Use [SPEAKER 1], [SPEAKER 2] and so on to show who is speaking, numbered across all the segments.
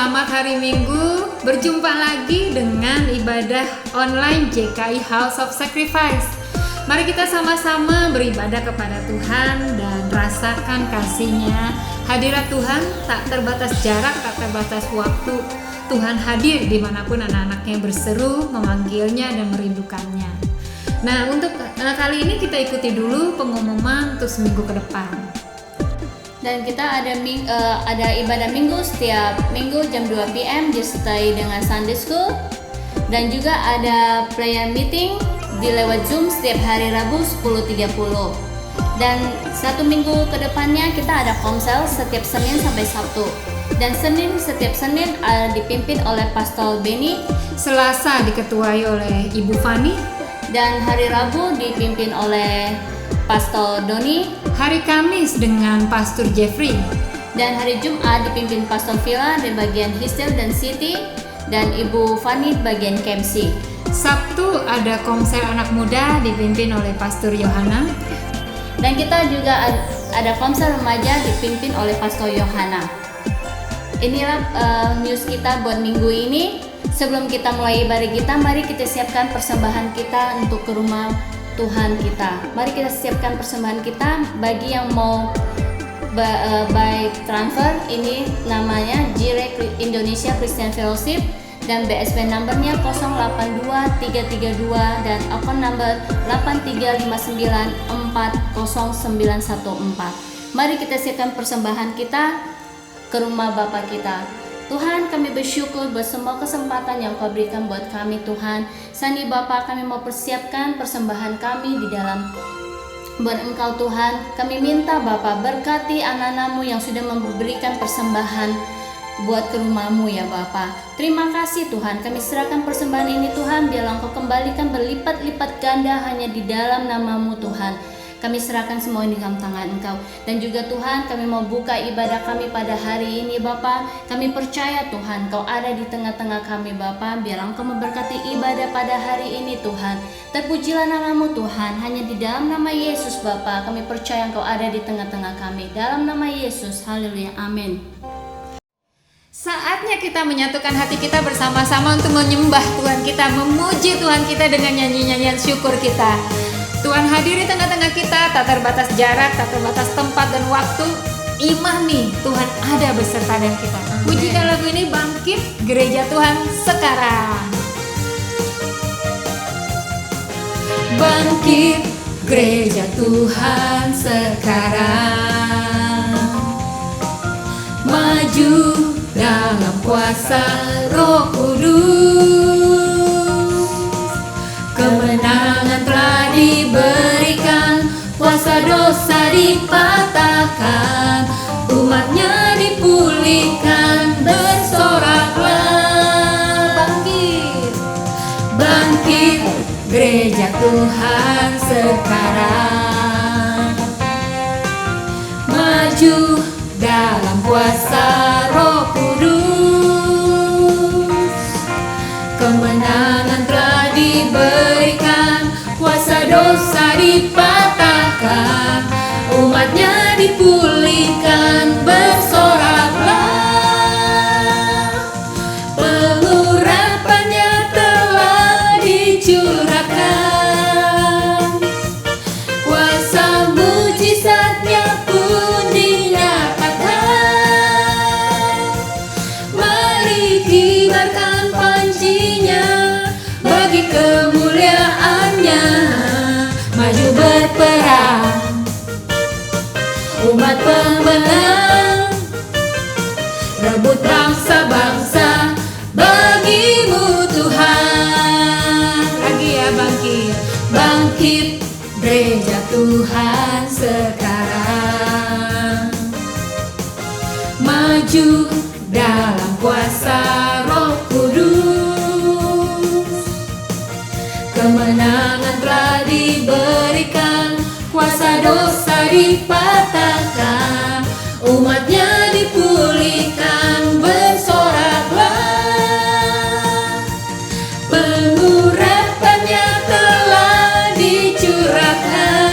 [SPEAKER 1] selamat hari Minggu. Berjumpa lagi dengan ibadah online JKI House of Sacrifice. Mari kita sama-sama beribadah kepada Tuhan dan rasakan kasih-Nya. Hadirat Tuhan tak terbatas jarak, tak terbatas waktu. Tuhan hadir dimanapun anak-anaknya berseru, memanggilnya dan merindukannya. Nah, untuk kali ini kita ikuti dulu pengumuman untuk seminggu ke depan.
[SPEAKER 2] Dan kita ada ibadah minggu setiap minggu jam 2 PM disertai dengan Sunday School. Dan juga ada prayer meeting di lewat Zoom setiap hari Rabu 10.30. Dan satu minggu ke depannya kita ada komsel setiap Senin sampai Sabtu. Dan setiap Senin dipimpin oleh Pastor Benny.
[SPEAKER 1] Selasa diketuai oleh Ibu Fani.
[SPEAKER 2] Dan hari Rabu dipimpin oleh Pastor Doni.
[SPEAKER 1] Hari Kamis dengan Pastor Jeffrey.
[SPEAKER 2] Dan hari Jumat dipimpin Pastor Villa di bagian Histel dan City. Dan Ibu Fani di bagian KMC.
[SPEAKER 1] Sabtu ada komsel anak muda dipimpin oleh Pastor Yohana.
[SPEAKER 2] Dan kita juga ada komsel remaja dipimpin oleh Pastor Yohana. Inilah news kita buat minggu ini. Sebelum kita mulai ibadah kita, mari kita siapkan persembahan kita untuk ke rumah Tuhan kita. Mari kita siapkan persembahan kita. Bagi yang mau by transfer, ini namanya Jirek Indonesia Christian Fellowship dan BSP numbernya 082332 dan account number 8359400914. Mari kita siapkan persembahan kita ke rumah Bapa kita. Tuhan, kami bersyukur buat semua kesempatan yang Kau berikan buat kami, Tuhan. Sani Bapa, kami mau persiapkan persembahan kami di dalam buat Engkau, Tuhan. Kami minta Bapa berkati anak-anak-Mu yang sudah memberikan persembahan buat ke rumah-Mu ya Bapa. Terima kasih Tuhan, kami serahkan persembahan ini Tuhan, biarlah Engkau kembalikan berlipat-lipat ganda hanya di dalam nama-Mu Tuhan. Kami serahkan semua ini dalam tangan Engkau. Dan juga Tuhan, kami mau buka ibadah kami pada hari ini Bapa. Kami percaya Tuhan, Kau ada di tengah-tengah kami Bapa. Biar Engkau memberkati ibadah pada hari ini Tuhan. Terpujilah nama-Mu Tuhan. Hanya di dalam nama Yesus Bapa, kami percaya Engkau ada di tengah-tengah kami. Dalam nama Yesus, haleluya, amin.
[SPEAKER 1] Saatnya kita menyatukan hati kita bersama-sama untuk menyembah Tuhan kita, memuji Tuhan kita dengan nyanyi-nyanyian syukur kita. Tuhan hadir di tengah-tengah kita, tak terbatas jarak, tak terbatas tempat dan waktu. Imani Tuhan ada beserta dengan kita. Pujikan lagu ini, Bangkit Gereja Tuhan Sekarang. Bangkit Gereja Tuhan sekarang, maju dalam kuasa Roh Kudus. Kemenangan telah diberikan, kuasa dosa dipatahkan, umatnya dipulihkan, bersoraklah. Bangkit, bangkit gereja Tuhan sekarang, maju dalam kuasa Roh Kudus. Kemenangan telah diberikan, kuasa dosa dipatahkan, umatnya dipulihkan, bersoraklah. Pengurapannya telah dicurahkan, kuasa mujizatnya pun dinyatakan. Mari kibarkan pancinya bagi kemuliaannya, maju berperang, umat pemenang, rebut bangsa-bangsa bagimu Tuhan. Lagi ya, bangkit, bangkit gereja Tuhan sekarang, maju dalam kuasa Roh Kudus. Kemenangan telah diberikan, kuasa dosa dipatahkan, umatnya dipulihkan, bersoraklah. Pengurapannya telah dicurahkan,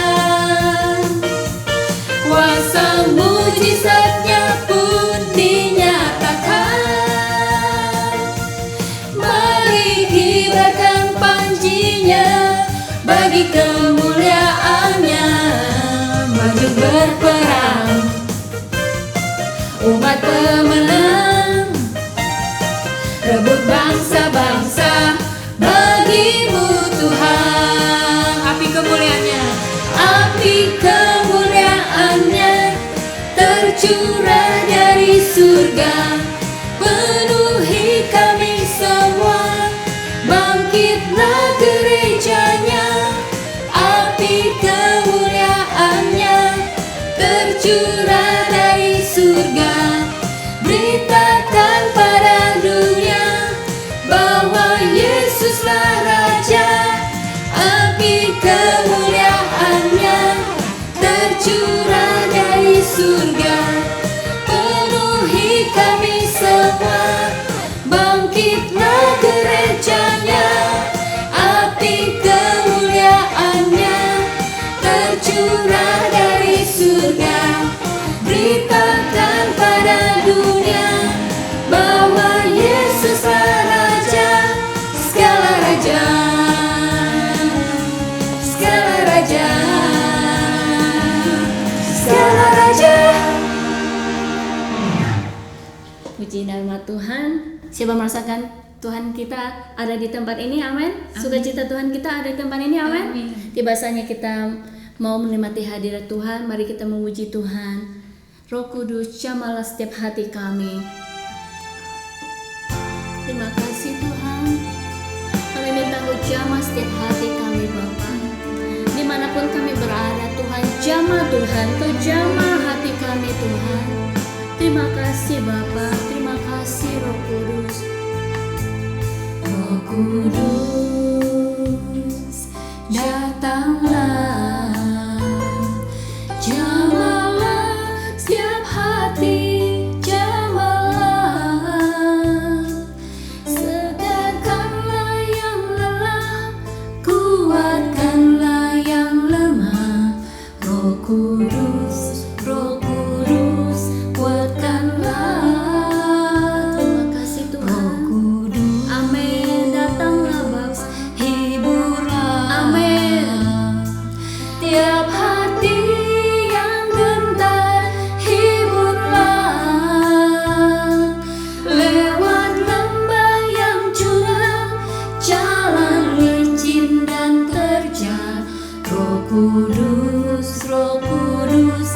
[SPEAKER 1] kuasa mujizatnya pun dinyatakan.
[SPEAKER 2] kemuliaannya maju berperang, umat pemenang, rebut bangsa-bangsa bagimu Tuhan.
[SPEAKER 1] Api kemuliaannya,
[SPEAKER 2] Api kemuliaannya tercurah dari surga, penuhi kami semua. Bangkitlah gerejanya, api kemuliaannya tercurah dari surga. Beritakan pada dunia bahwa Yesuslah Raja. Api kemuliaannya tercurah dari surga, penuhi kami semua. Bangkitlah gerejanya, api kemuliaannya tercurah dari surga. Beritakan pada dunia bahwa Yesuslah Raja, segala raja, segala raja, segala raja. Puji nama Tuhan. Siapa merasakan Tuhan kita ada di tempat ini? Amin. Sukacita Tuhan kita ada di tempat ini. Amin.
[SPEAKER 1] Amin.
[SPEAKER 2] Tiba saatnya kita mau menikmati hadirat Tuhan. Mari kita memuji Tuhan. Roh Kudus, jamahlah setiap hati kami. Terima kasih Tuhan. Kami minta Engkau jamah setiap hati kami Bapa. Dimanapun kami berada Tuhan, jamah Tuhan, Kau jamah hati kami Tuhan. Terima kasih Bapa, terima kasih Roh Kudus. Roh Kudus, datanglah, jamahlah setiap hati, jamahlah, segarkanlah yang lelah, kuatkanlah yang lemah. Roh Kudus, Roh Kudus, kuatkanlah. Terima kasih Tuhan. Roh Kudus, amin. Datanglah Bapa, hiburlah, amin. Tiap hati yang gentar, hiburlah. Lewat lembah yang curam, jalan licin dan terjal. Roh Kudus, Roh Kudus,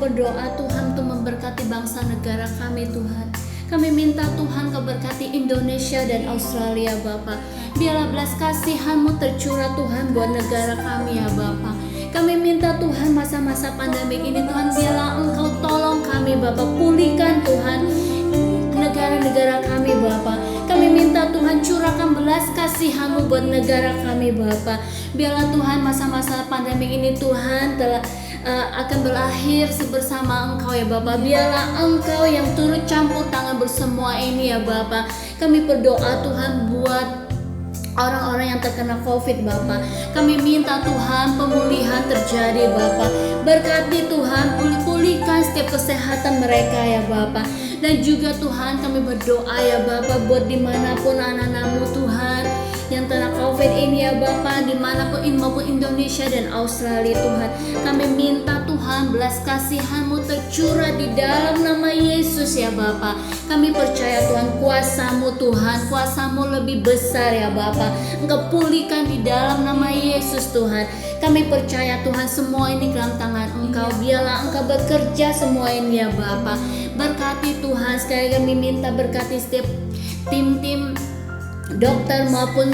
[SPEAKER 2] berdoa Tuhan untuk memberkati bangsa negara kami Tuhan. Kami minta Tuhan Kau berkati Indonesia dan Australia Bapa. Biarlah belas kasihan-Mu tercurah Tuhan buat negara kami ya Bapa. Kami minta Tuhan masa-masa pandemik ini Tuhan, biarlah Engkau tolong kami Bapa, pulihkan Tuhan negara-negara kami Bapa. Kami minta Tuhan curahkan belas kasihan-Mu buat negara kami Bapa. Biarlah Tuhan masa-masa pandemik ini Tuhan telah akan berakhir bersama Engkau ya Bapa. Biarlah Engkau yang turut campur tangan bersemua ini ya Bapa. Kami berdoa Tuhan buat orang-orang yang terkena COVID Bapa. Kami minta Tuhan pemulihan terjadi Bapa. Berkati Tuhan, pulihkan setiap kesehatan mereka ya Bapa. Dan juga Tuhan kami berdoa ya Bapa buat dimanapun anak-anak-Mu Tuhan yang terkena COVID ini ya Bapa, dimanapun maupun Indonesia dan Australia Tuhan. Kami minta Tuhan belas kasihan-Mu tercurah di dalam nama Yesus ya Bapa. Kami percaya Tuhan kuasa-Mu Tuhan, kuasa-Mu lebih besar ya Bapa. Engkau pulihkan di dalam nama Yesus Tuhan. Kami percaya Tuhan semua ini dalam tangan Engkau. Biarlah Engkau bekerja semua ini ya Bapa. Berkati Tuhan, sekali kami minta berkati setiap tim-tim dokter maupun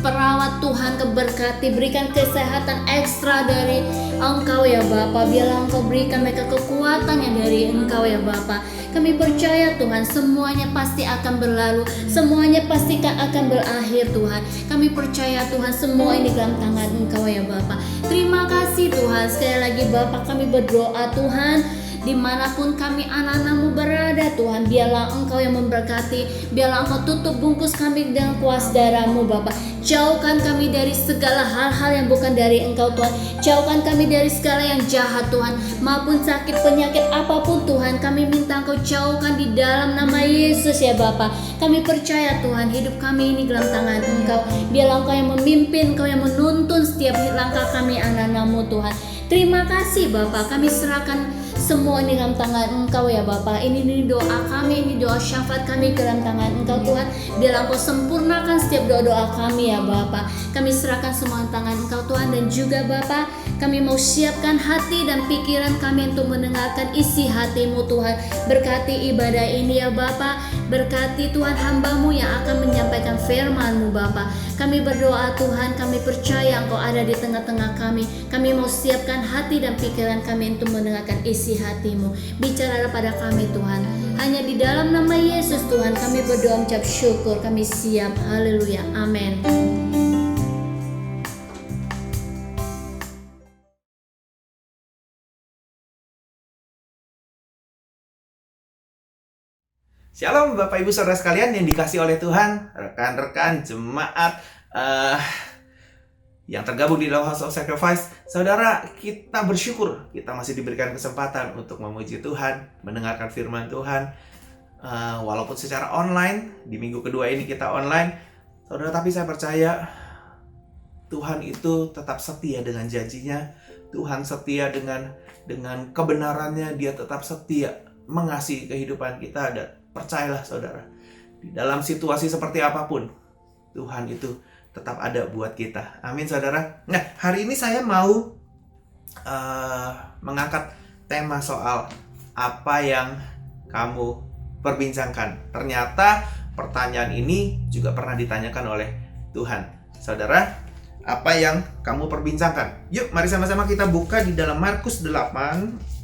[SPEAKER 2] perawat Tuhan, keberkati, berikan kesehatan ekstra dari Engkau ya Bapa. Biarlah Engkau berikan mereka kekuatan yang dari Engkau ya Bapa. Kami percaya Tuhan semuanya pasti akan berlalu, semuanya pasti akan berakhir Tuhan. Kami percaya Tuhan semua ini dalam tangan Engkau ya Bapa. Terima kasih Tuhan. Sekali lagi Bapa kami berdoa Tuhan, dimanapun kami anak-anak-Mu berada Tuhan, biarlah Engkau yang memberkati, biarlah Engkau tutup bungkus kami dengan kuas darah-Mu Bapa. Jauhkan kami dari segala hal-hal yang bukan dari Engkau Tuhan. Jauhkan kami dari segala yang jahat Tuhan, maupun sakit penyakit apapun Tuhan. Kami minta Engkau jauhkan di dalam nama Yesus ya Bapa. Kami percaya Tuhan hidup kami ini dalam tangan Engkau. Biarlah Engkau yang memimpin, Engkau yang menuntun setiap langkah kami anak-anak-Mu Tuhan. Terima kasih Bapa, kami serahkan semua ini dalam tangan Engkau ya Bapa. Ini doa kami, ini doa syafaat kami ke dalam tangan Engkau Tuhan. Biarlah Engkau sempurnakan setiap doa-doa kami ya Bapa. Kami serahkan semua tangan Engkau Tuhan. Dan juga Bapa, kami mau siapkan hati dan pikiran kami untuk mendengarkan isi hati-Mu Tuhan. Berkati ibadah ini ya Bapa. Berkati Tuhan hamba-Mu yang akan menyampaikan firman-Mu Bapa. Kami berdoa Tuhan, kami percaya Engkau ada di tengah-tengah kami. Kami mau siapkan hati dan pikiran kami untuk mendengarkan isi hati-Mu. Bicara pada kami Tuhan. Hanya di dalam nama Yesus Tuhan kami berdoa mengucap syukur. Kami siap. Haleluya. Amin.
[SPEAKER 3] Shalom Bapak Ibu Saudara sekalian yang dikasihi oleh Tuhan, rekan-rekan jemaat yang tergabung di dalam House of Sacrifice. Saudara, kita bersyukur kita masih diberikan kesempatan untuk memuji Tuhan, mendengarkan firman Tuhan, walaupun secara online. Di minggu kedua ini kita online, saudara, tapi saya percaya Tuhan itu tetap setia dengan janjinya. Tuhan setia dengan kebenarannya. Dia tetap setia mengasihi kehidupan kita. Dan percayalah saudara, di dalam situasi seperti apapun, Tuhan itu tetap ada buat kita. Amin saudara. Nah, hari ini saya mau mengangkat tema soal apa yang kamu perbincangkan. Ternyata pertanyaan ini juga pernah ditanyakan oleh Tuhan. Saudara, apa yang kamu perbincangkan? Yuk, mari sama-sama kita buka di dalam Markus 8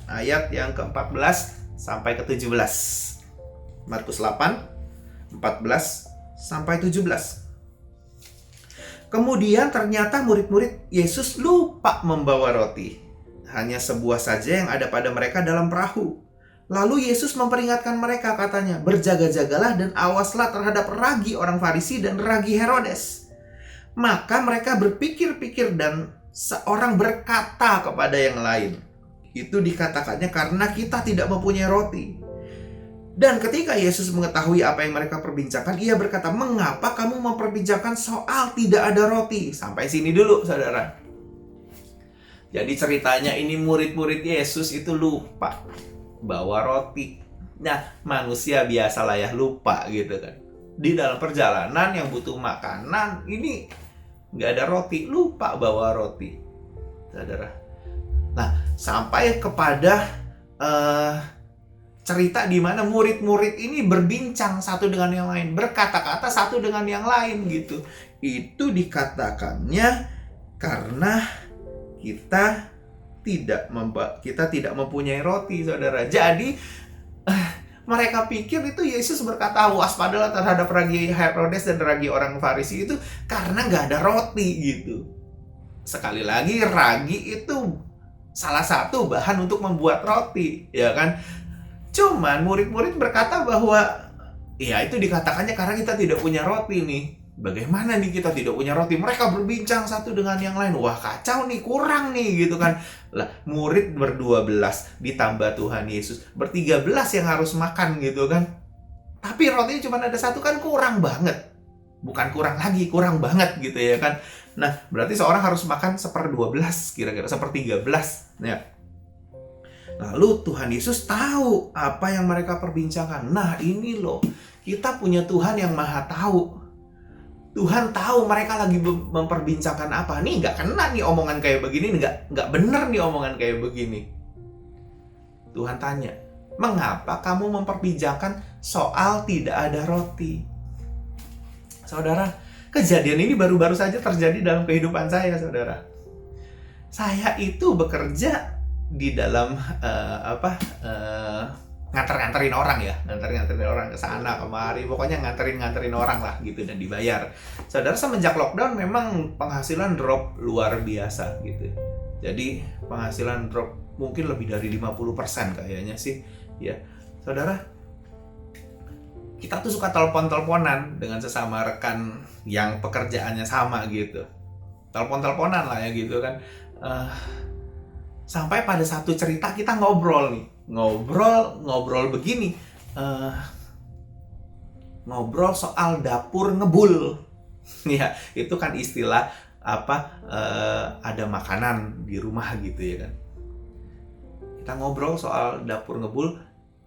[SPEAKER 3] ayat yang ke-14 sampai ke-17. Markus 8 14 sampai 17. Kemudian ternyata murid-murid Yesus lupa membawa roti. Hanya sebuah saja yang ada pada mereka dalam perahu. Lalu Yesus memperingatkan mereka, katanya, berjaga-jagalah dan awaslah terhadap ragi orang Farisi dan ragi Herodes. Maka mereka berpikir-pikir dan seorang berkata kepada yang lain, itu dikatakannya karena kita tidak mempunyai roti. Dan ketika Yesus mengetahui apa yang mereka perbincangkan, ia berkata, mengapa kamu memperbincangkan soal tidak ada roti? Sampai sini dulu, saudara. Jadi ceritanya ini murid-murid Yesus itu lupa bawa roti. Nah, manusia biasalah ya, lupa gitu kan. Di dalam perjalanan yang butuh makanan, ini nggak ada roti, lupa bawa roti, saudara. Nah, sampai kepada cerita di mana murid-murid ini berbincang satu dengan yang lain, berkata-kata satu dengan yang lain gitu. Itu dikatakannya karena kita tidak mempunyai roti, saudara. Jadi mereka pikir itu Yesus berkata waspadalah terhadap ragi Herodes dan ragi orang Farisi itu karena nggak ada roti gitu. Sekali lagi, ragi itu salah satu bahan untuk membuat roti, ya kan? Cuman murid-murid berkata bahwa ya itu dikatakannya karena kita tidak punya roti nih. Bagaimana nih kita tidak punya roti? Mereka berbincang satu dengan yang lain. Wah, kacau nih, kurang nih gitu kan. Lah, murid ber-12 ditambah Tuhan Yesus ber-13 yang harus makan gitu kan. Tapi rotinya cuma ada satu kan kurang banget. Bukan kurang lagi, kurang banget gitu ya kan. Nah, berarti seorang harus makan 1/12 kira-kira, 1/13. Ya. Lalu Tuhan Yesus tahu apa yang mereka perbincangkan. Nah, ini loh, kita punya Tuhan yang maha tahu. Tuhan tahu mereka lagi memperbincangkan apa. Nih nggak kena nih omongan kayak begini, nggak bener nih omongan kayak begini. Tuhan tanya, mengapa kamu memperbincangkan soal tidak ada roti? Saudara, kejadian ini baru-baru saja terjadi dalam kehidupan saya, saudara. Saya itu bekerja di dalam nganterin orang ya, nganterin orang ke sana kemari, pokoknya nganterin orang lah gitu dan dibayar. Saudara, semenjak lockdown memang penghasilan drop luar biasa gitu. Jadi penghasilan drop mungkin lebih dari 50% kayaknya sih ya. Saudara, kita tuh suka telepon-teleponan dengan sesama rekan yang pekerjaannya sama gitu. Telepon-teleponan lah ya gitu kan. Sampai pada satu cerita kita ngobrol nih. Ngobrol begini. Ngobrol soal dapur ngebul. Ya, itu kan istilah ada makanan di rumah gitu ya kan. Kita ngobrol soal dapur ngebul.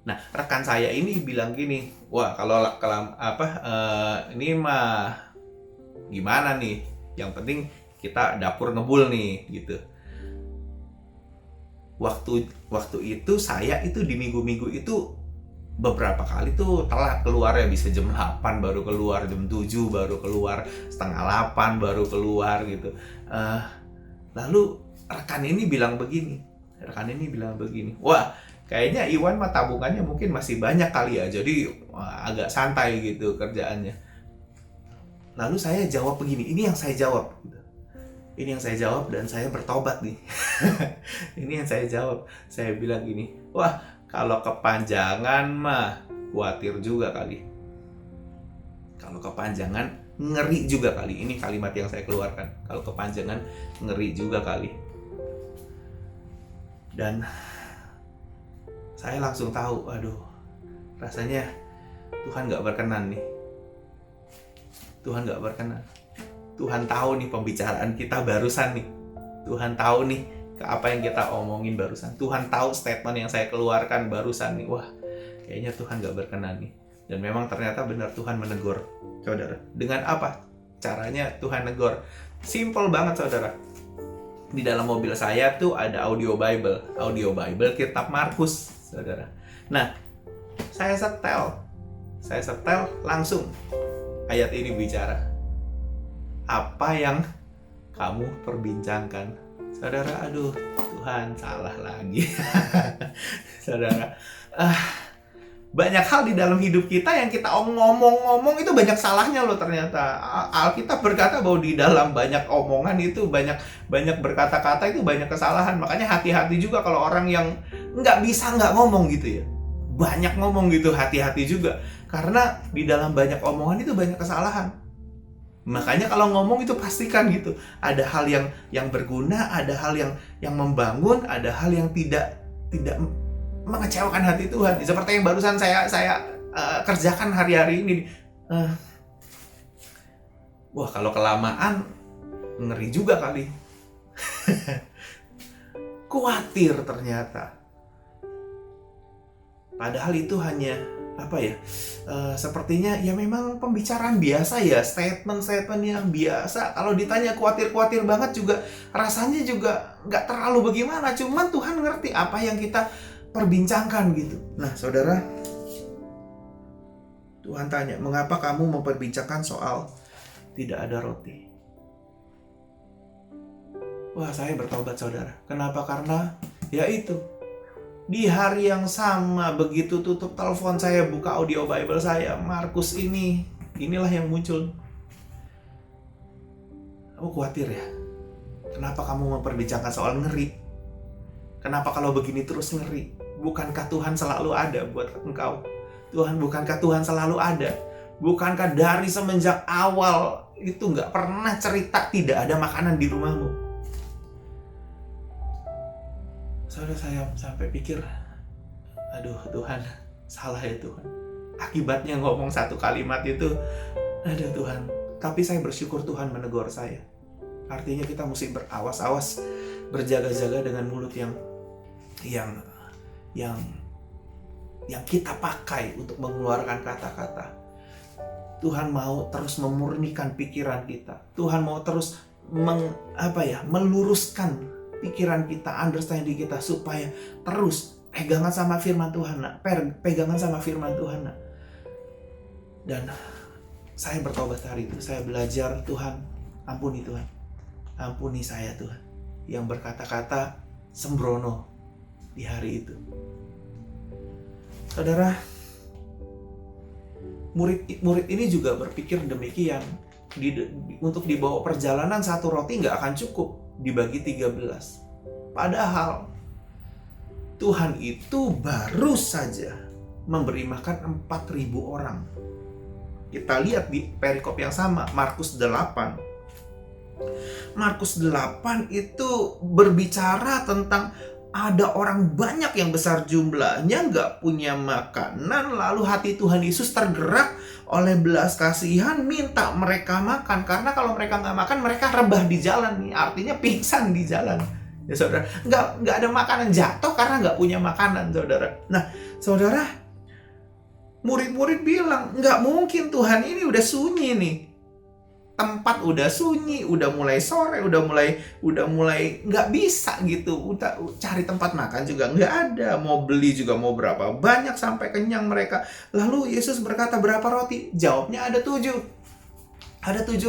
[SPEAKER 3] Nah, rekan saya ini bilang gini, wah kalau ini mah gimana nih? Yang penting kita dapur ngebul nih gitu. Waktu itu saya itu di minggu-minggu itu beberapa kali tuh telat keluar ya, bisa jam 8 baru keluar, jam 7 baru keluar, setengah 8 baru keluar gitu. Lalu rekan ini bilang begini, wah kayaknya Iwan mah tabungannya mungkin masih banyak kali ya, jadi agak santai gitu kerjaannya. Lalu saya jawab begini, ini yang saya jawab dan saya bertobat nih. Ini yang saya jawab. Saya bilang gini, wah kalau kepanjangan mah khawatir juga kali. Kalau kepanjangan ngeri juga kali. Ini kalimat yang saya keluarkan. Kalau kepanjangan ngeri juga kali. Dan saya langsung tahu, aduh, rasanya Tuhan gak berkenan nih. Tuhan gak berkenan. Tuhan tahu nih pembicaraan kita barusan nih. Tuhan tahu nih apa yang kita omongin barusan. Tuhan tahu statement yang saya keluarkan barusan nih. Wah, kayaknya Tuhan gak berkenan nih. Dan memang ternyata benar Tuhan menegur, saudara. Dengan apa caranya Tuhan negur? Simple banget, saudara. Di dalam mobil saya tuh ada audio Bible kitab Markus, saudara. Nah, saya setel langsung ayat ini bicara. Apa yang kamu perbincangkan? Saudara, aduh, Tuhan salah lagi. Saudara, banyak hal di dalam hidup kita yang kita ngomong itu banyak salahnya loh ternyata. Alkitab berkata bahwa di dalam banyak omongan itu banyak berkata-kata itu banyak kesalahan. Makanya hati-hati juga kalau orang yang nggak ngomong gitu ya. Banyak ngomong gitu, hati-hati juga. Karena di dalam banyak omongan itu banyak kesalahan. Makanya kalau ngomong itu pastikan gitu, ada hal yang berguna, ada hal yang membangun, ada hal yang tidak mengecewakan hati Tuhan. Seperti yang barusan saya kerjakan hari-hari ini. Wah, kalau kelamaan ngeri juga kali. Khawatir ternyata. Padahal itu hanya sepertinya ya memang pembicaraan biasa ya, statement yang biasa. Kalau ditanya khawatir banget juga rasanya juga nggak terlalu bagaimana. Cuman Tuhan ngerti apa yang kita perbincangkan gitu. Nah, saudara, Tuhan tanya, mengapa kamu memperbincangkan soal tidak ada roti? Wah, saya bertobat saudara. Kenapa? Karena ya itu, di hari yang sama begitu tutup telepon saya, buka audio Bible saya, Markus inilah yang muncul. Aku khawatir ya. Kenapa kamu memperbincangkan soal ngeri? Kenapa kalau begini terus ngeri? Bukankah Tuhan selalu ada buat engkau? Bukankah Tuhan selalu ada? Bukankah dari semenjak awal itu nggak pernah cerita tidak ada makanan di rumahmu? Saudara, saya sampai pikir, aduh Tuhan, salah ya Tuhan. Akibatnya ngomong satu kalimat itu, aduh Tuhan. Tapi saya bersyukur Tuhan menegur saya. Artinya kita mesti berawas-awas, berjaga-jaga dengan mulut yang kita pakai untuk mengeluarkan kata-kata. Tuhan mau terus memurnikan pikiran kita. Tuhan mau terus meluruskan pikiran kita, understanding kita, supaya terus pegangan sama firman Tuhan, pegangan sama firman Tuhan. Dan saya bertobat hari itu. Saya belajar, Tuhan, ampuni Tuhan. Ampuni saya Tuhan, yang berkata-kata sembrono di hari itu. Saudara, murid ini juga berpikir demikian. Untuk dibawa perjalanan satu roti nggak akan cukup, dibagi 13. Padahal Tuhan itu baru saja memberi makan 4.000 orang. Kita lihat di perikop yang sama, Markus 8. Markus 8 itu berbicara tentang ada orang banyak yang besar jumlahnya nggak punya makanan, lalu hati Tuhan Yesus tergerak oleh belas kasihan minta mereka makan, karena kalau mereka nggak makan mereka rebah di jalan nih, artinya pingsan di jalan ya saudara, nggak ada makanan, jatuh karena nggak punya makanan saudara. Nah saudara, murid-murid bilang nggak mungkin Tuhan, ini udah sunyi nih, tempat udah sunyi, udah mulai sore, udah mulai nggak bisa gitu, udah cari tempat makan juga nggak ada, mau beli juga mau berapa banyak sampai kenyang mereka. Lalu Yesus berkata, berapa roti? Jawabnya ada 7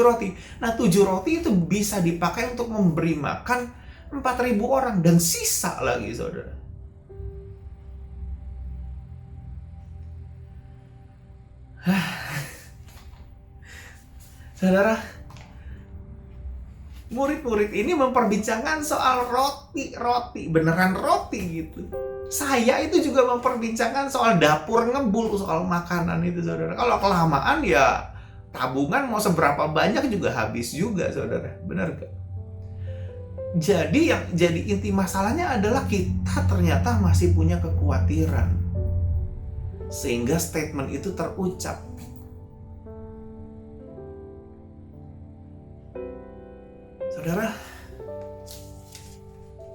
[SPEAKER 3] roti. Nah 7 roti itu bisa dipakai untuk memberi makan 4.000 orang dan sisa lagi saudara. Saudara, murid-murid ini memperbincangkan soal roti, beneran roti gitu. Saya itu juga memperbincangkan soal dapur ngebul, soal makanan itu saudara. Kalau kelamaan ya tabungan mau seberapa banyak juga habis juga saudara, benar gak? Jadi inti masalahnya adalah kita ternyata masih punya kekhawatiran, sehingga statement itu terucap. Saudara,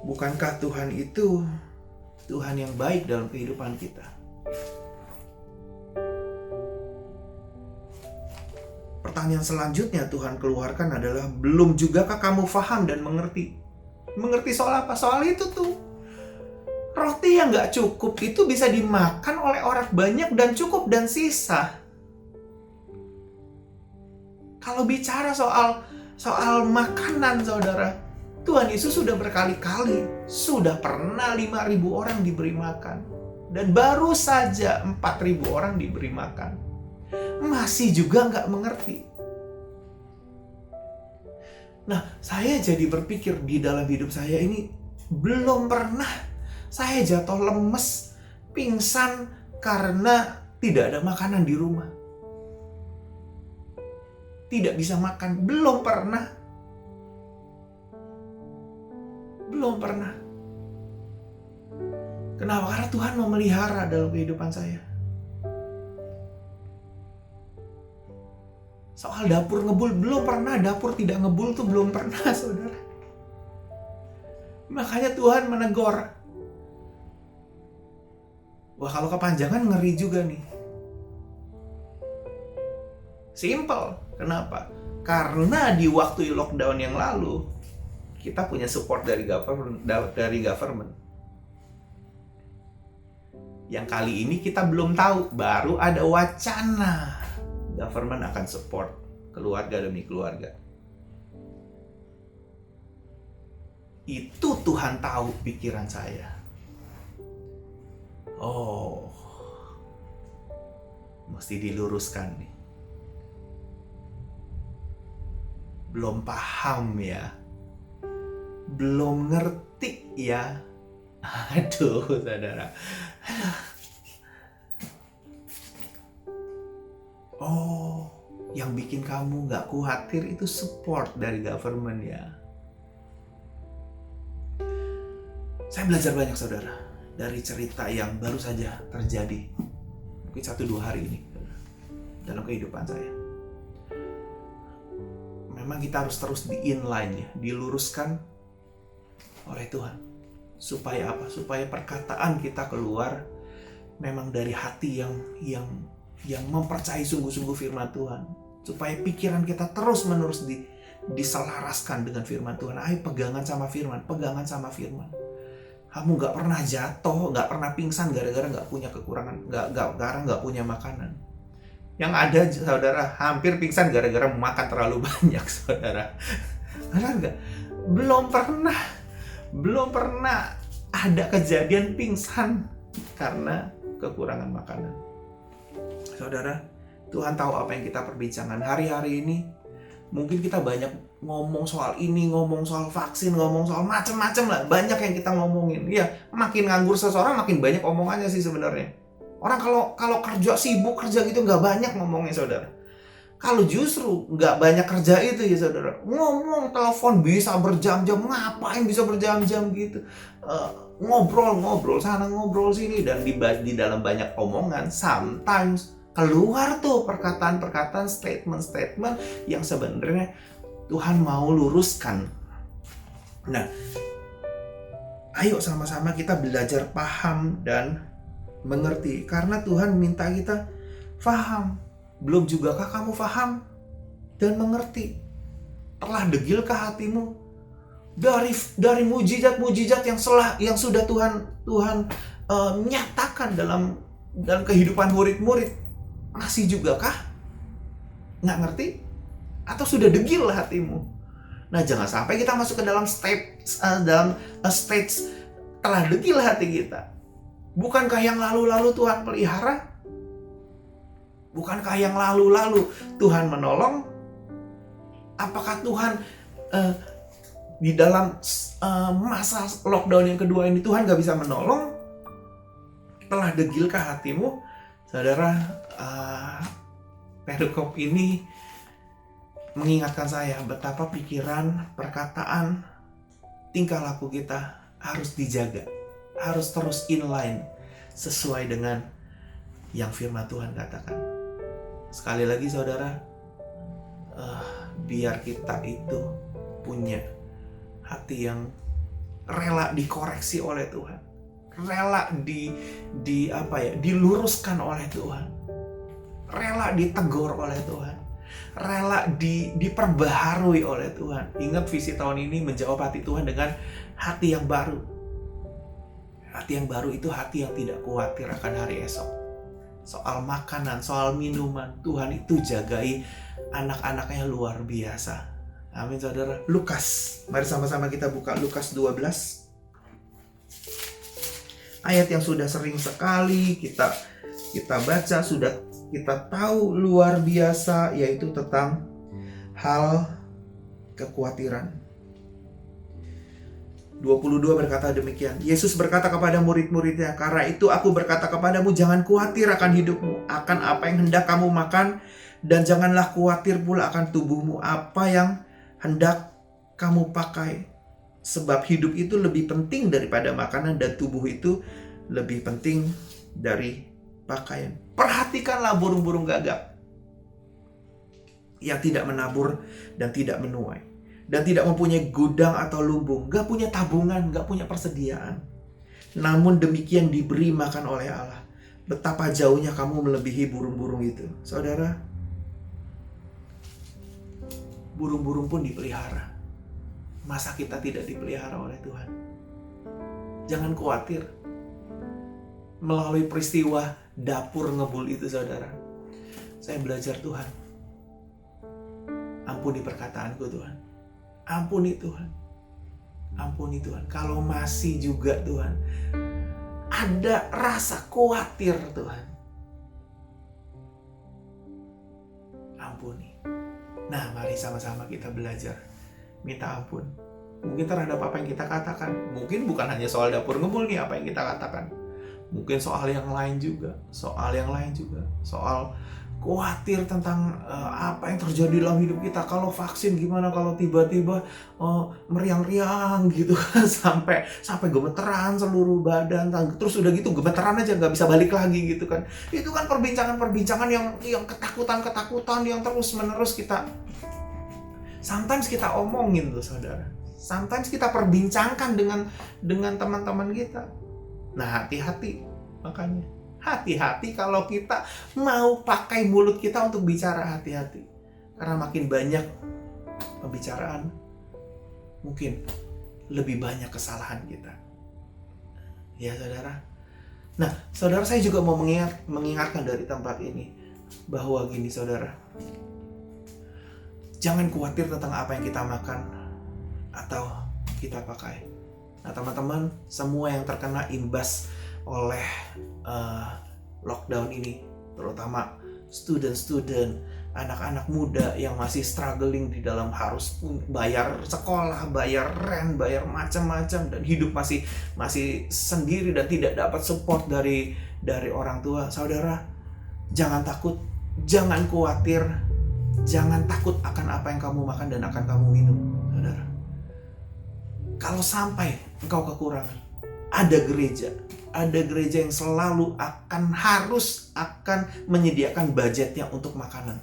[SPEAKER 3] bukankah Tuhan itu Tuhan yang baik dalam kehidupan kita? Pertanyaan selanjutnya Tuhan keluarkan adalah, belum jugakah kamu paham dan mengerti? Mengerti soal apa? Soal itu tuh. Roti yang gak cukup itu bisa dimakan oleh orang banyak dan cukup dan sisa. Kalau bicara soal makanan saudara, Tuhan Yesus sudah berkali-kali, sudah pernah 5.000 orang diberi makan, dan baru saja 4.000 orang diberi makan. Masih juga nggak mengerti. Nah, saya jadi berpikir di dalam hidup saya ini, belum pernah saya jatuh lemes, pingsan karena tidak ada makanan di rumah. Tidak bisa makan, belum pernah. Kenapa? Karena Tuhan memelihara dalam kehidupan saya. Soal dapur ngebul, belum pernah. Dapur tidak ngebul tuh belum pernah saudara. Makanya Tuhan menegur. Wah, kalau kepanjangan ngeri juga nih. Simple. Kenapa? Karena di waktu lockdown yang lalu kita punya support dari government. Yang kali ini kita belum tahu, baru ada wacana government akan support keluarga demi keluarga. Itu Tuhan tahu pikiran saya. Oh, mesti diluruskan nih. Belum paham ya, belum ngerti ya. Aduh, saudara. Oh, yang bikin kamu gak khawatir itu support dari government ya. Saya belajar banyak, saudara, dari cerita yang baru saja terjadi mungkin 1-2 hari ini dalam kehidupan saya. Memang kita harus terus di-inline ya, diluruskan oleh Tuhan. Supaya apa? Supaya perkataan kita keluar memang dari hati yang mempercayai sungguh-sungguh firman Tuhan. Supaya pikiran kita terus-menerus diselaraskan dengan firman Tuhan. Ayo pegangan sama firman, pegangan sama firman. Kamu gak pernah jatuh, gak pernah pingsan gara-gara gak punya kekurangan, gak punya makanan. Yang ada, saudara, hampir pingsan gara-gara makan terlalu banyak, saudara. Benar gak? Belum pernah ada kejadian pingsan karena kekurangan makanan. Saudara, Tuhan tahu apa yang kita perbincangkan hari-hari ini. Mungkin kita banyak ngomong soal ini, ngomong soal vaksin, ngomong soal macam-macam lah. Banyak yang kita ngomongin. Ya, makin nganggur seseorang makin banyak omongannya sih sebenarnya. Orang kalau kerja sibuk kerja gitu nggak banyak ngomongnya, saudara. Kalau justru nggak banyak kerja itu ya, saudara, ngomong telepon bisa berjam-jam, ngapain bisa berjam-jam gitu, ngobrol sana ngobrol sini, dan di dalam banyak omongan sometimes keluar tuh perkataan-perkataan, statement-statement yang sebenarnya Tuhan mau luruskan. Nah, ayo sama-sama kita belajar paham dan mengerti, karena Tuhan minta kita paham. Belum jugakah kamu paham dan mengerti? Telah degilkah hatimu dari mujizat-mujizat yang sudah Tuhan nyatakan dalam kehidupan murid-murid? Masih jugakah nggak ngerti? Atau sudah degil hatimu? Nah, jangan sampai kita masuk ke dalam stage telah degil hati kita. Bukankah yang lalu-lalu Tuhan pelihara? Bukankah yang lalu-lalu Tuhan menolong? Apakah Tuhan di dalam masa lockdown yang kedua ini Tuhan gak bisa menolong? Telah degilkah hatimu? Saudara, perikop ini mengingatkan saya betapa pikiran, perkataan, tingkah laku kita harus dijaga, harus terus inline sesuai dengan yang firman Tuhan katakan. Sekali lagi, saudara, biar kita itu punya hati yang rela dikoreksi oleh Tuhan, rela diluruskan oleh Tuhan, rela ditegur oleh Tuhan, rela diperbaharui oleh Tuhan. Ingat, visi tahun ini menjawab hati Tuhan dengan hati yang baru. Hati yang baru itu hati yang tidak khawatir akan hari esok. Soal makanan, soal minuman, Tuhan itu jagai anak-anaknya luar biasa. Amin, saudara. Lukas, mari sama-sama kita buka Lukas 12. Ayat yang sudah sering sekali kita baca, sudah kita tahu luar biasa, yaitu tentang hal kekhawatiran. 22 berkata demikian. Yesus berkata kepada murid-muridnya, "Karena itu aku berkata kepadamu, jangan khawatir akan hidupmu, akan apa yang hendak kamu makan, dan janganlah khawatir pula akan tubuhmu, apa yang hendak kamu pakai. Sebab hidup itu lebih penting daripada makanan, dan tubuh itu lebih penting dari pakaian." Perhatikanlah burung-burung gagak yang tidak menabur dan tidak menuai, dan tidak mempunyai gudang atau lumbung, gak punya tabungan, gak punya persediaan. Namun demikian diberi makan oleh Allah. Betapa jauhnya kamu melebihi burung-burung itu. Saudara, burung-burung pun dipelihara. Masa kita tidak dipelihara oleh Tuhan? Jangan khawatir. melalui peristiwa dapur ngebul itu, saudara, saya belajar, Tuhan, ampuni perkataanku, Tuhan. Ampuni Tuhan. Ampuni Tuhan. Kalau masih juga, Tuhan, ada rasa khawatir, Tuhan, ampuni. Nah, mari sama-sama kita belajar minta ampun. Mungkin terhadap apa yang kita katakan. Mungkin bukan hanya soal dapur ngebul nih apa yang kita katakan. Mungkin soal yang lain juga. Soal khawatir tentang apa yang terjadi dalam hidup kita. Kalau vaksin gimana, kalau tiba-tiba meriang-riang gitu kan, sampai gemeteran seluruh badan, terus udah gitu gemeteran aja nggak bisa balik lagi gitu kan. Itu kan perbincangan yang ketakutan yang terus-menerus kita sometimes kita omongin tuh, saudara. Sometimes kita perbincangkan dengan teman-teman kita. Nah, hati-hati, makanya hati-hati kalau kita mau pakai mulut kita untuk bicara, hati-hati. Karena makin banyak pembicaraan, mungkin lebih banyak kesalahan kita. Ya, saudara. Nah, saudara, saya juga mau mengingatkan dari tempat ini bahwa gini, saudara. Jangan khawatir tentang apa yang kita makan atau kita pakai. Nah, teman-teman, semua yang terkena imbas oleh lockdown ini, terutama student, anak-anak muda yang masih struggling di dalam harus bayar sekolah, bayar rent, bayar macam-macam, dan hidup masih sendiri dan tidak dapat support dari orang tua. Saudara, jangan takut, jangan khawatir, jangan takut akan apa yang kamu makan dan akan kamu minum, saudara. Kalau sampai engkau kekurangan, ada gereja yang selalu akan menyediakan budgetnya untuk makanan,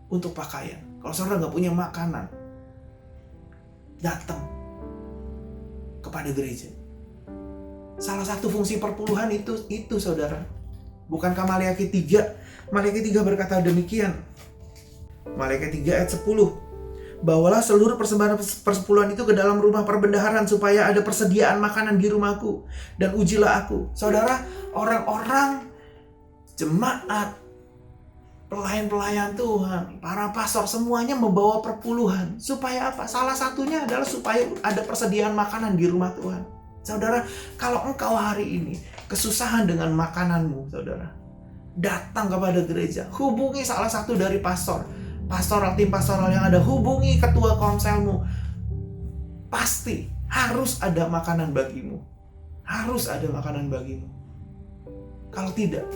[SPEAKER 3] untuk pakaian. Kalau saudara nggak punya makanan, datang kepada gereja. Salah satu fungsi perpuluhan itu saudara. Bukankah Maliaki 3 berkata demikian? Maliaki 3 ayat 10. Bawalah seluruh persembahan persepuluhan itu ke dalam rumah perbendaharaan supaya ada persediaan makanan di rumahku, dan ujilah aku. Saudara, orang-orang jemaat, pelayan-pelayan Tuhan, para pastor, semuanya membawa perpuluhan. Supaya apa? Salah satunya adalah supaya ada persediaan makanan di rumah Tuhan. Saudara, kalau engkau hari ini kesusahan dengan makananmu, saudara, datang kepada gereja, hubungi salah satu dari tim pastoral yang ada, hubungi ketua komselmu. Pasti harus ada makanan bagimu. Harus ada makanan bagimu. Kalau tidak,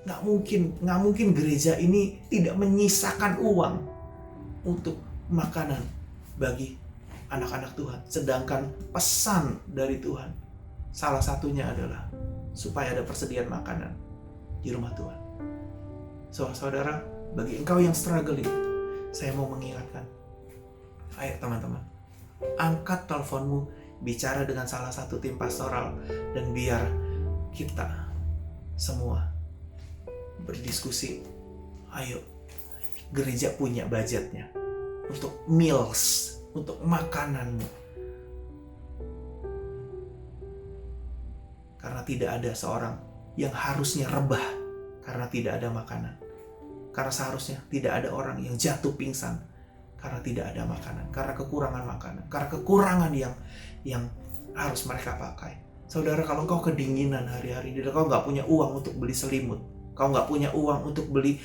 [SPEAKER 3] nggak mungkin gereja ini tidak menyisakan uang untuk makanan bagi anak-anak Tuhan. Sedangkan pesan dari Tuhan, salah satunya adalah supaya ada persediaan makanan di rumah Tuhan. Saudara, bagi engkau yang struggling, saya mau mengingatkan, ayo teman-teman, angkat teleponmu, bicara dengan salah satu tim pastoral, dan biar kita semua berdiskusi. Ayo, gereja punya budgetnya untuk meals, untuk makananmu. Karena tidak ada seorang yang harusnya rebah karena tidak ada makanan. Karena seharusnya tidak ada orang yang jatuh pingsan karena tidak ada makanan, karena kekurangan makanan, karena kekurangan yang harus mereka pakai. Saudara, kalau kau kedinginan hari-hari ini, kau nggak punya uang untuk beli selimut, kau nggak punya uang untuk beli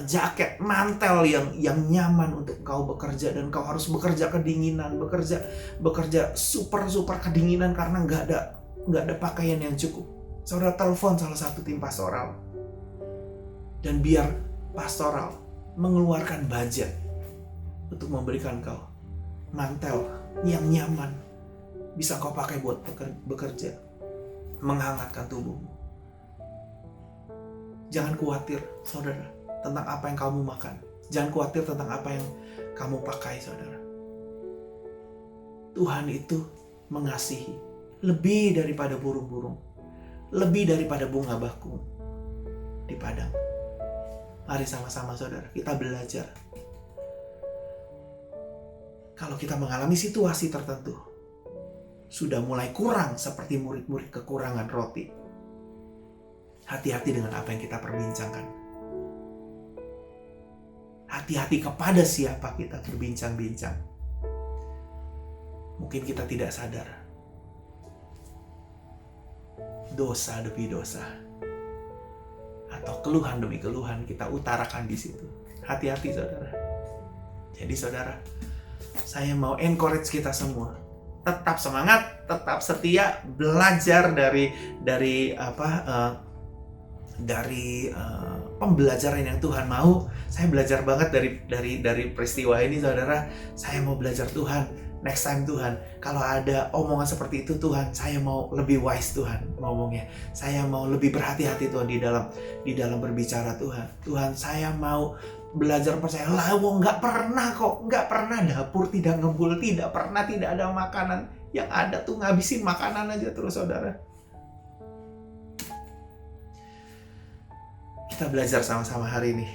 [SPEAKER 3] jaket, mantel yang nyaman untuk kau bekerja, dan kau harus bekerja kedinginan, bekerja super kedinginan karena nggak ada pakaian yang cukup. Saudara, telepon salah satu tim pastoral, dan biar pastoral mengeluarkan budget untuk memberikan kau mantel yang nyaman, bisa kau pakai buat bekerja, menghangatkan tubuhmu. Jangan khawatir, saudara, tentang apa yang kamu makan. Jangan khawatir tentang apa yang kamu pakai, saudara. Tuhan itu mengasihi lebih daripada burung-burung, lebih daripada bunga bakung di padang. Mari sama-sama, saudara, kita belajar Kalau kita mengalami situasi tertentu, sudah mulai kurang seperti murid-murid kekurangan roti, hati-hati dengan apa yang kita perbincangkan. Hati-hati kepada siapa kita berbincang-bincang. Mungkin kita tidak sadar. Dosa demi dosa. Atau keluhan demi keluhan kita utarakan di situ. Hati-hati saudara. Jadi saudara, saya mau encourage kita semua. Tetap semangat, tetap setia, belajar dari pembelajaran yang Tuhan mau. Saya belajar banget dari peristiwa ini saudara. Saya mau belajar Tuhan. Next time Tuhan, kalau ada omongan seperti itu Tuhan, saya mau lebih wise Tuhan ngomongnya. Saya mau lebih berhati-hati Tuhan di dalam berbicara Tuhan. Tuhan, saya mau belajar percaya. Nggak pernah dapur tidak ngebul, tidak pernah tidak ada makanan. Yang ada tuh ngabisin makanan aja terus saudara. Kita belajar sama-sama hari ini.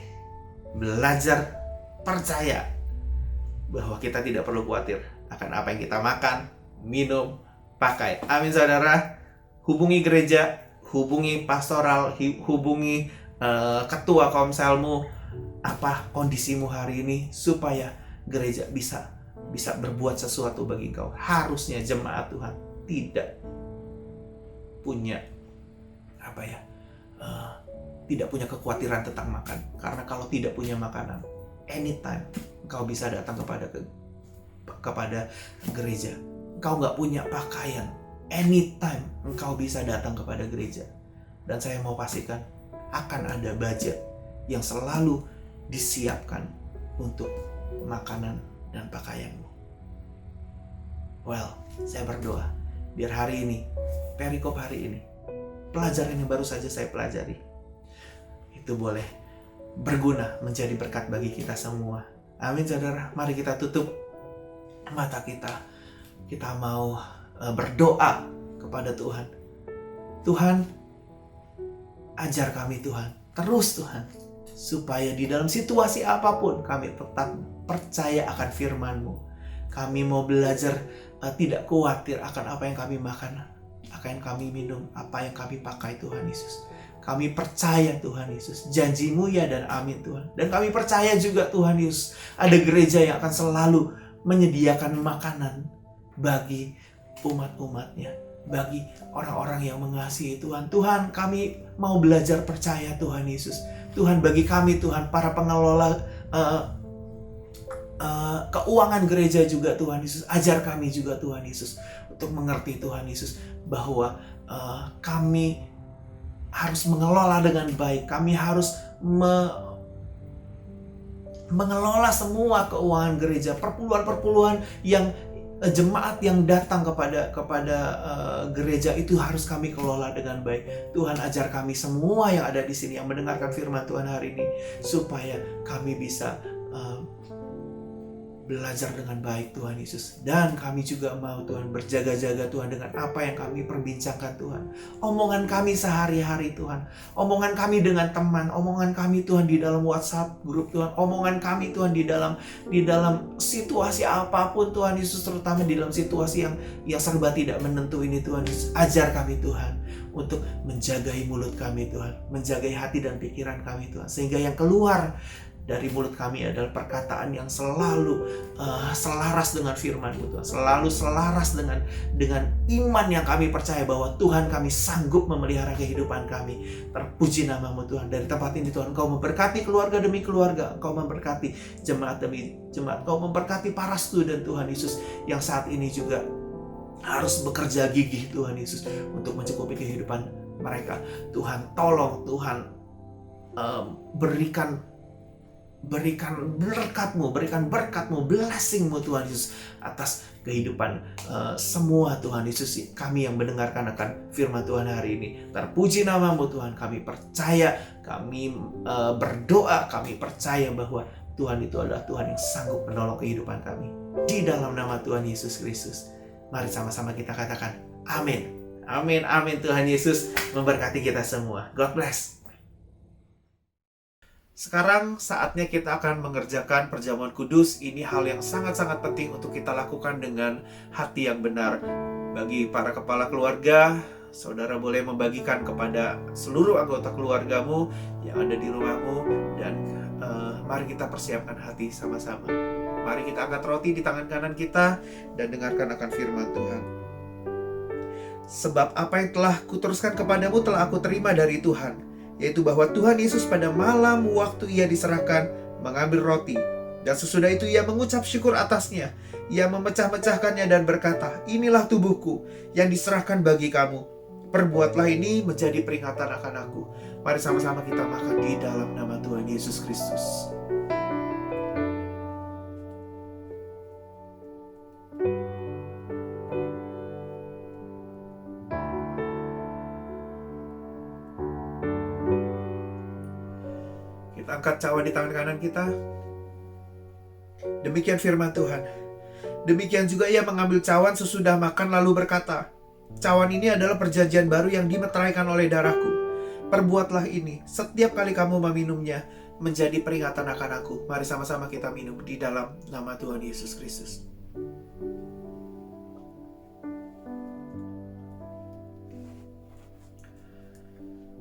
[SPEAKER 3] Belajar percaya bahwa kita tidak perlu khawatir akan apa yang kita makan, minum, pakai. Amin saudara. Hubungi gereja, hubungi pastoral, hubungi ketua komselmu, apa kondisimu hari ini, supaya gereja bisa berbuat sesuatu bagi engkau. Harusnya jemaat Tuhan tidak punya tidak punya kekhawatiran tentang makan. Karena kalau tidak punya makanan, anytime engkau bisa datang kepada gereja. Engkau nggak punya pakaian, anytime engkau bisa datang kepada gereja. Dan saya mau pastikan akan ada budget yang selalu disiapkan untuk makanan dan pakaianmu. Well, saya berdoa biar hari ini, perikop hari ini, pelajaran yang baru saja saya pelajari, itu boleh berguna menjadi berkat bagi kita semua. Amin saudara. Mari kita tutup mata kita. Kita mau berdoa kepada Tuhan. Tuhan, ajar kami Tuhan, terus Tuhan, supaya di dalam situasi apapun kami tetap percaya akan firman-Mu. Kami mau belajar tidak khawatir akan apa yang kami makan, apa yang kami minum, apa yang kami pakai Tuhan Yesus. Kami percaya Tuhan Yesus, janji-Mu ya dan amin Tuhan. Dan kami percaya juga Tuhan Yesus, ada gereja yang akan selalu menyediakan makanan bagi umat-umatnya, bagi orang-orang yang mengasihi Tuhan. Tuhan, kami mau belajar percaya Tuhan Yesus. Tuhan, bagi kami Tuhan, para pengelola keuangan gereja juga Tuhan Yesus, ajar kami juga Tuhan Yesus untuk mengerti Tuhan Yesus bahwa kami harus mengelola dengan baik. Kami harus mengelola semua keuangan gereja, perpuluhan-perpuluhan yang jemaat yang datang kepada gereja itu harus kami kelola dengan baik. Tuhan, ajar kami semua yang ada di sini yang mendengarkan firman Tuhan hari ini, supaya kami bisa belajar dengan baik Tuhan Yesus. Dan kami juga mau Tuhan berjaga-jaga Tuhan dengan apa yang kami perbincangkan Tuhan. Omongan kami sehari-hari Tuhan. Omongan kami dengan teman. Omongan kami Tuhan di dalam WhatsApp grup Tuhan. Omongan kami Tuhan di dalam situasi apapun Tuhan Yesus. Terutama di dalam situasi yang serba tidak menentu ini Tuhan Yesus. Ajar kami Tuhan untuk menjagai mulut kami Tuhan. Menjagai hati dan pikiran kami Tuhan. Sehingga yang keluar dari mulut kami adalah perkataan yang selalu selaras dengan firman-Mu Tuhan. Selalu selaras dengan iman yang kami percaya bahwa Tuhan, kami sanggup memelihara kehidupan kami. Terpuji nama-Mu Tuhan. Dari tempat ini Tuhan, Engkau memberkati keluarga demi keluarga. Engkau memberkati jemaat demi jemaat. Engkau memberkati para student Tuhan Yesus yang saat ini juga harus bekerja gigih Tuhan Yesus untuk mencukupi kehidupan mereka. Tuhan, tolong Tuhan, berikan berkat-Mu, berikan berkat-Mu, blessing-Mu Tuhan Yesus atas kehidupan semua Tuhan Yesus, kami yang mendengarkan akan firman Tuhan hari ini. Terpuji nama-Mu Tuhan. Kami percaya, kami berdoa, kami percaya bahwa Tuhan itu adalah Tuhan yang sanggup menolong kehidupan kami. Di dalam nama Tuhan Yesus Kristus, mari sama-sama kita katakan amin. Amin, amin. Tuhan Yesus memberkati kita semua. God bless. Sekarang saatnya kita akan mengerjakan perjamuan kudus. Ini hal yang sangat-sangat penting untuk kita lakukan dengan hati yang benar. Bagi para kepala keluarga, saudara boleh membagikan kepada seluruh anggota keluargamu yang ada di rumahmu. Dan mari kita persiapkan hati sama-sama. Mari kita angkat roti di tangan kanan kita dan dengarkan akan firman Tuhan. Sebab apa yang telah kuteruskan kepadamu telah aku terima dari Tuhan, yaitu bahwa Tuhan Yesus pada malam waktu ia diserahkan mengambil roti, dan sesudah itu ia mengucap syukur atasnya. Ia memecah-mecahkannya dan berkata, inilah tubuhku yang diserahkan bagi kamu. Perbuatlah ini menjadi peringatan akan aku. Mari sama-sama kita makan di dalam nama Tuhan Yesus Kristus. Kita angkat cawan di tangan kanan kita. Demikian firman Tuhan. Demikian juga ia mengambil cawan sesudah makan lalu berkata, cawan ini adalah perjanjian baru yang dimeteraikan oleh darahku. Perbuatlah ini setiap kali kamu meminumnya menjadi peringatan akan aku. Mari sama-sama kita minum di dalam nama Tuhan Yesus Kristus.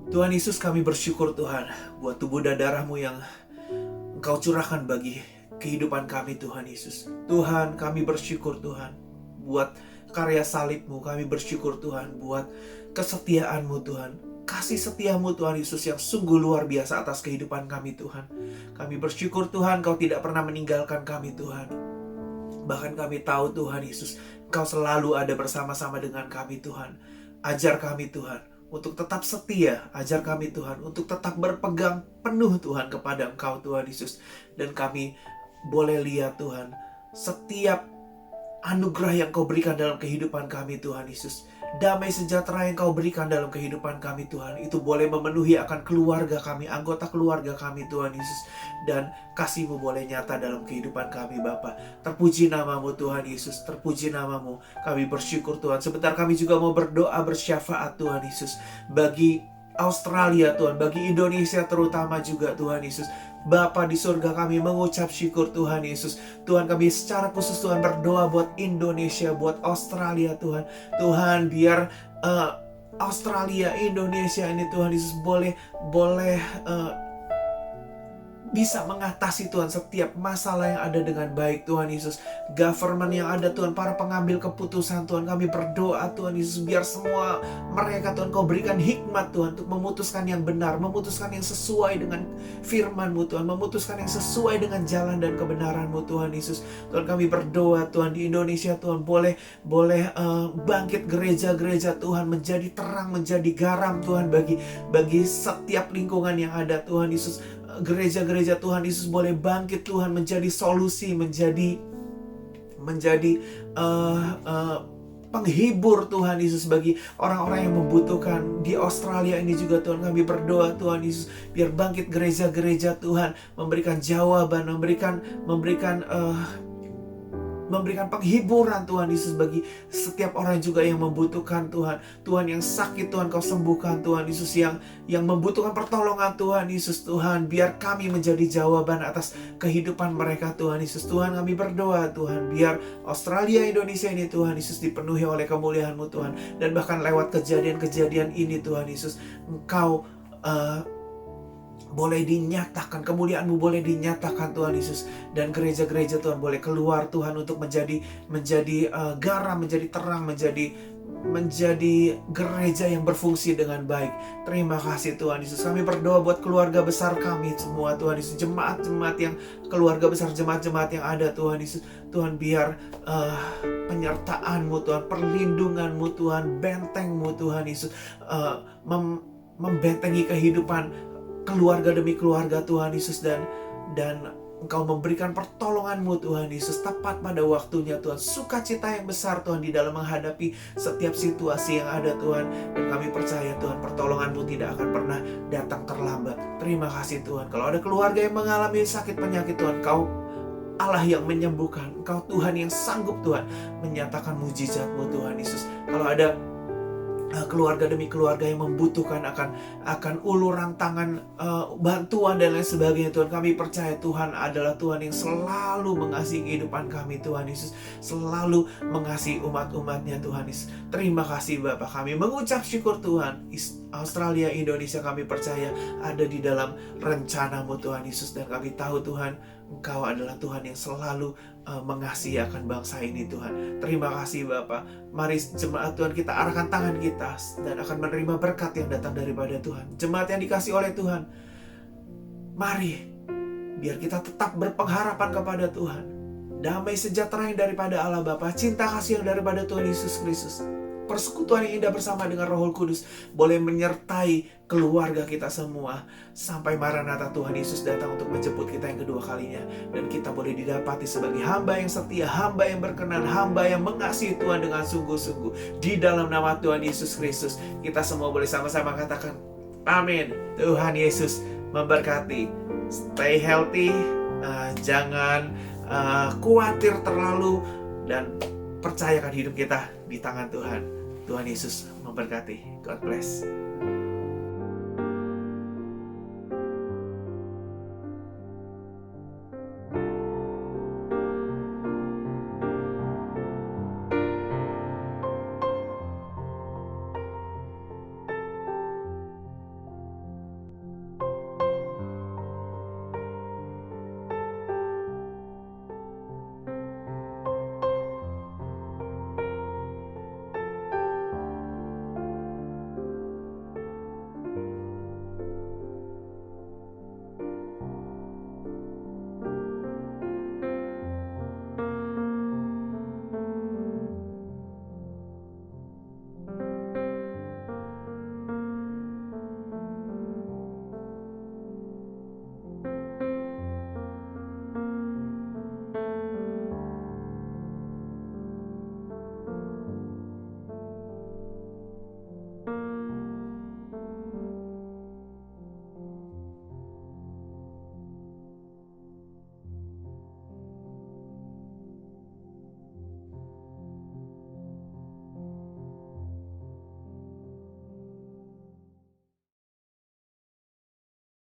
[SPEAKER 3] Tuhan Yesus, kami bersyukur Tuhan buat tubuh dan darah-Mu yang Engkau curahkan bagi kehidupan kami Tuhan Yesus. Tuhan, kami bersyukur Tuhan buat karya salib-Mu. Kami bersyukur Tuhan buat kesetiaan-Mu Tuhan. Kasih setia-Mu Tuhan Yesus yang sungguh luar biasa atas kehidupan kami Tuhan. Kami bersyukur Tuhan Kau tidak pernah meninggalkan kami Tuhan. Bahkan kami tahu Tuhan Yesus, Kau selalu ada bersama-sama dengan kami Tuhan. Ajar kami Tuhan untuk tetap setia, ajar kami Tuhan untuk tetap berpegang penuh Tuhan kepada Engkau Tuhan Yesus. Dan kami boleh lihat Tuhan setiap anugerah yang Kau berikan dalam kehidupan kami Tuhan Yesus, damai sejahtera yang Kau berikan dalam kehidupan kami Tuhan, itu boleh memenuhi akan keluarga kami, anggota keluarga kami Tuhan Yesus. Dan kasih-Mu boleh nyata dalam kehidupan kami Bapa. Terpuji nama-Mu Tuhan Yesus, terpuji nama-Mu. Kami bersyukur Tuhan. Sebentar kami juga mau berdoa bersyafaat Tuhan Yesus bagi Australia Tuhan, bagi Indonesia terutama juga Tuhan Yesus. Bapa di surga, kami mengucap syukur Tuhan Yesus. Tuhan, kami secara khusus Tuhan berdoa buat Indonesia, buat Australia Tuhan. Tuhan, biar Australia, Indonesia ini Tuhan Yesus boleh bisa mengatasi Tuhan setiap masalah yang ada dengan baik Tuhan Yesus. Government yang ada Tuhan, para pengambil keputusan Tuhan, kami berdoa Tuhan Yesus, biar semua mereka Tuhan Kau berikan hikmat Tuhan untuk memutuskan yang benar, memutuskan yang sesuai dengan firman-Mu Tuhan, memutuskan yang sesuai dengan jalan dan kebenaran-Mu Tuhan Yesus. Tuhan, kami berdoa Tuhan di Indonesia Tuhan boleh bangkit gereja-gereja Tuhan, menjadi terang, menjadi garam Tuhan bagi setiap lingkungan yang ada Tuhan Yesus. Gereja-gereja Tuhan Yesus boleh bangkit Tuhan, menjadi solusi, menjadi penghibur Tuhan Yesus bagi orang-orang yang membutuhkan. Di Australia ini juga Tuhan kami berdoa Tuhan Yesus, biar bangkit gereja-gereja Tuhan, memberikan jawaban, memberikan penghiburan Tuhan Yesus bagi setiap orang juga yang membutuhkan Tuhan. Tuhan, yang sakit Tuhan Kau sembuhkan Tuhan Yesus, yang membutuhkan pertolongan Tuhan Yesus. Tuhan, biar kami menjadi jawaban atas kehidupan mereka Tuhan Yesus. Tuhan, kami berdoa Tuhan, biar Australia, Indonesia ini Tuhan Yesus dipenuhi oleh kemuliaan-Mu Tuhan. Dan bahkan lewat kejadian-kejadian ini Tuhan Yesus, Engkau boleh dinyatakan, kemuliaan-Mu boleh dinyatakan Tuhan Yesus. Dan gereja-gereja Tuhan boleh keluar Tuhan untuk menjadi garam, menjadi terang, menjadi gereja yang berfungsi dengan baik. Terima kasih Tuhan Yesus. Kami berdoa buat keluarga besar kami semua Tuhan Yesus, jemaat-jemaat yang keluarga besar, jemaat-jemaat yang ada Tuhan Yesus. Tuhan, biar penyertaan-Mu Tuhan, perlindungan-Mu Tuhan, benteng-Mu Tuhan Yesus membentengi kehidupan keluarga demi keluarga Tuhan Yesus. Dan Engkau memberikan pertolongan-Mu Tuhan Yesus tepat pada waktunya Tuhan. Sukacita yang besar Tuhan di dalam menghadapi setiap situasi yang ada Tuhan. Dan kami percaya Tuhan, pertolongan-Mu tidak akan pernah datang terlambat. Terima kasih Tuhan. Kalau ada keluarga yang mengalami sakit penyakit Tuhan, Kau Allah yang menyembuhkan. Engkau Tuhan yang sanggup Tuhan menyatakan mujizat-Mu Tuhan Yesus. Kalau ada keluarga demi keluarga yang membutuhkan akan uluran tangan, bantuan dan lain sebagainya. Tuhan, kami percaya Tuhan adalah Tuhan yang selalu mengasihi kehidupan kami. Tuhan Yesus selalu mengasihi umat-umatnya. Tuhan Yesus, terima kasih Bapa. Kami mengucap syukur Tuhan. Australia, Indonesia, kami percaya ada di dalam rencana-Mu Tuhan Yesus, dan kami tahu Tuhan, Engkau adalah Tuhan yang selalu mengasihi akan bangsa ini. Tuhan, terima kasih Bapa. Mari jemaat Tuhan, kita arahkan tangan kita dan akan menerima berkat yang datang daripada Tuhan. Jemaat yang dikasihi oleh Tuhan, mari biar kita tetap berpengharapan kepada Tuhan. Damai sejahtera yang daripada Allah Bapa, cinta kasih yang daripada Tuhan Yesus Kristus, persekutuan yang indah bersama dengan Roh Kudus boleh menyertai keluarga kita semua sampai Maranatha Tuhan Yesus datang untuk menjemput kita yang kedua kalinya, dan kita boleh didapati sebagai hamba yang setia, hamba yang berkenan, hamba yang mengasihi Tuhan dengan sungguh-sungguh. Di dalam nama Tuhan Yesus Kristus, kita semua boleh sama-sama katakan amin. Tuhan Yesus memberkati. Stay healthy, jangan khawatir terlalu, dan percayakan hidup kita di tangan Tuhan. Tuhan Yesus memberkati. God bless.